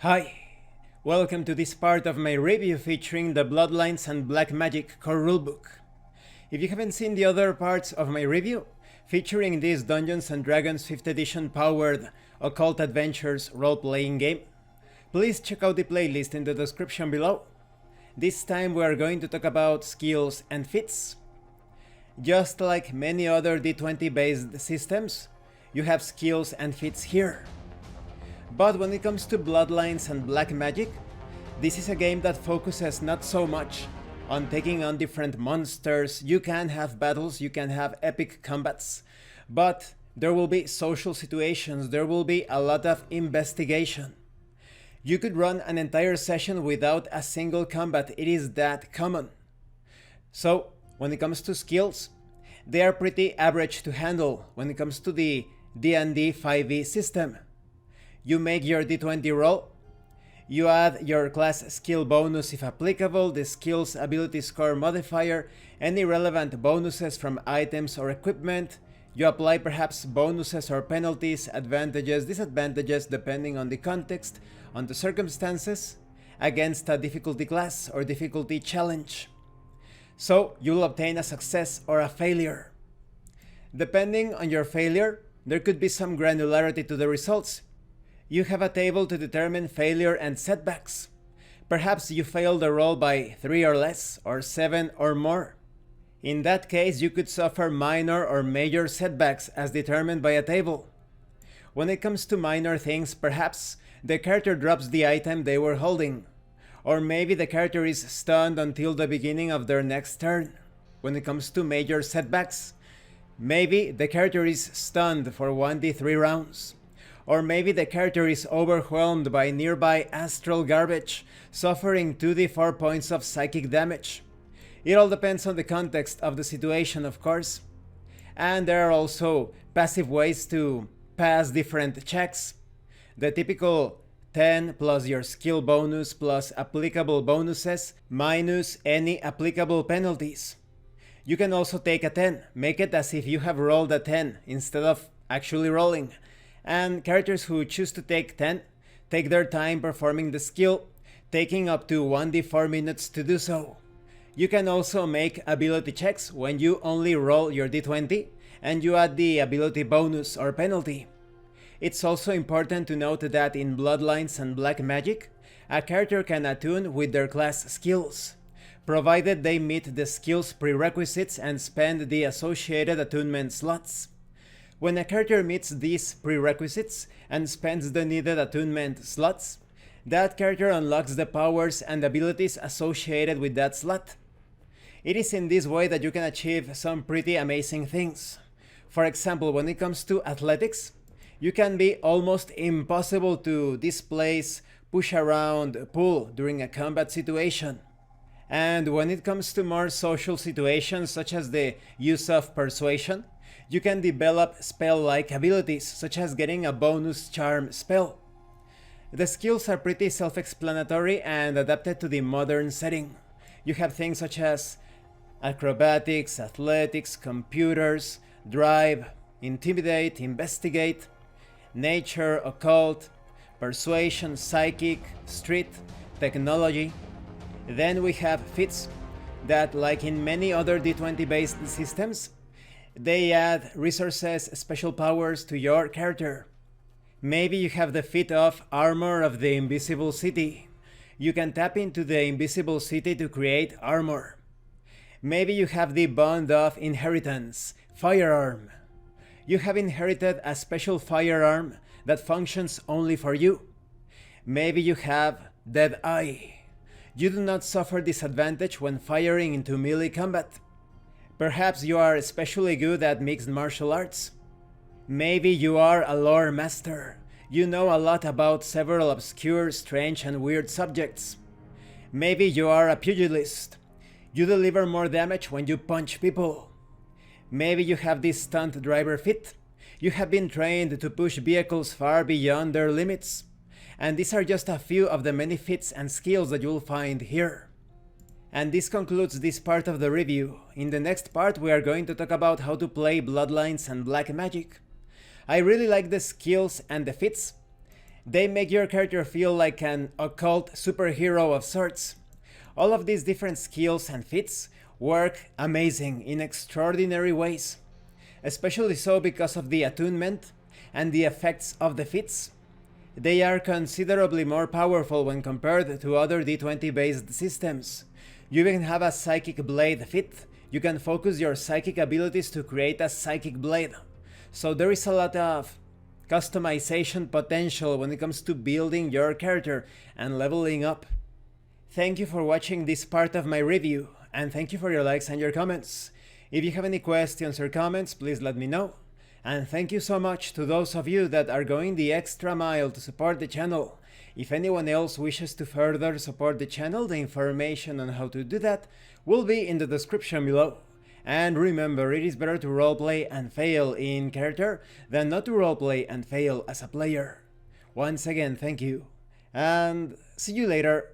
Hi, welcome to this part of my review featuring the Bloodlines and Black Magic core rulebook. If you haven't seen the other parts of my review, featuring this Dungeons & Dragons 5th edition powered occult adventures role-playing game, please check out the playlist in the description below. This time we are going to talk about skills and feats. Just like many other D20 based systems, you have skills and feats here. But when it comes to Bloodlines and Black Magic, this is a game that focuses not so much on taking on different monsters. You can have battles, you can have epic combats, but there will be social situations, there will be a lot of investigation. You could run an entire session without a single combat, it is that common. So, when it comes to skills, they are pretty average to handle when it comes to the D&D 5e system. You make your D20 roll, you add your class skill bonus if applicable, the skill's ability score modifier, any relevant bonuses from items or equipment, you apply perhaps bonuses or penalties, advantages, disadvantages depending on the context, on the circumstances, against a difficulty class or difficulty challenge. So you'll obtain a success or a failure. Depending on your failure, there could be some granularity to the results. You have a table to determine failure and setbacks. Perhaps you failed the roll by 3 or less, or 7 or more. In that case, you could suffer minor or major setbacks as determined by a table. When it comes to minor things, perhaps the character drops the item they were holding, or maybe the character is stunned until the beginning of their next turn. When it comes to major setbacks, maybe the character is stunned for 1d3 rounds. Or maybe the character is overwhelmed by nearby astral garbage, suffering 2d4 points of psychic damage. It all depends on the context of the situation, of course. And there are also passive ways to pass different checks. The typical 10 plus your skill bonus plus applicable bonuses minus any applicable penalties. You can also take a 10, make it as if you have rolled a 10 instead of actually rolling. And characters who choose to take 10 take their time performing the skill, taking up to 1d4 minutes to do so. You can also make ability checks when you only roll your d20 and you add the ability bonus or penalty. It's also important to note that in Bloodlines and Black Magic, a character can attune with their class skills, provided they meet the skills prerequisites and spend the associated attunement slots. When a character meets these prerequisites and spends the needed attunement slots, that character unlocks the powers and abilities associated with that slot. It is in this way that you can achieve some pretty amazing things. For example, when it comes to athletics, you can be almost impossible to displace, push around, pull during a combat situation. And when it comes to more social situations such as the use of persuasion, you can develop spell-like abilities, such as getting a bonus charm spell. The skills are pretty self-explanatory and adapted to the modern setting. You have things such as acrobatics, athletics, computers, drive, intimidate, investigate, nature, occult, persuasion, psychic, street, technology. Then we have feats that, like in many other D20 based systems, they add resources, special powers to your character. Maybe you have the feat of Armor of the Invisible City. You can tap into the Invisible City to create armor. Maybe you have the Bond of Inheritance, Firearm. You have inherited a special firearm that functions only for you. Maybe you have Dead Eye. You do not suffer disadvantage when firing into melee combat. Perhaps you are especially good at mixed martial arts. Maybe you are a lore master. You know a lot about several obscure, strange and weird subjects. Maybe you are a pugilist. You deliver more damage when you punch people. Maybe you have this stunt driver feat. You have been trained to push vehicles far beyond their limits. And these are just a few of the many feats and skills that you'll find here. And this concludes this part of the review. In the next part we are going to talk about how to play Bloodlines and Black Magic. I really like the skills and the feats. They make your character feel like an occult superhero of sorts. All of these different skills and feats work amazing in extraordinary ways, especially so because of the attunement and the effects of the feats. They are considerably more powerful when compared to other D20 based systems. You even have a Psychic Blade feat. You can focus your psychic abilities to create a Psychic Blade. So there is a lot of customization potential when it comes to building your character and leveling up. Thank you for watching this part of my review, and thank you for your likes and your comments. If you have any questions or comments, please let me know. And thank you so much to those of you that are going the extra mile to support the channel. If anyone else wishes to further support the channel, the information on how to do that will be in the description below. And remember, it is better to roleplay and fail in character than not to roleplay and fail as a player. Once again, thank you, and see you later.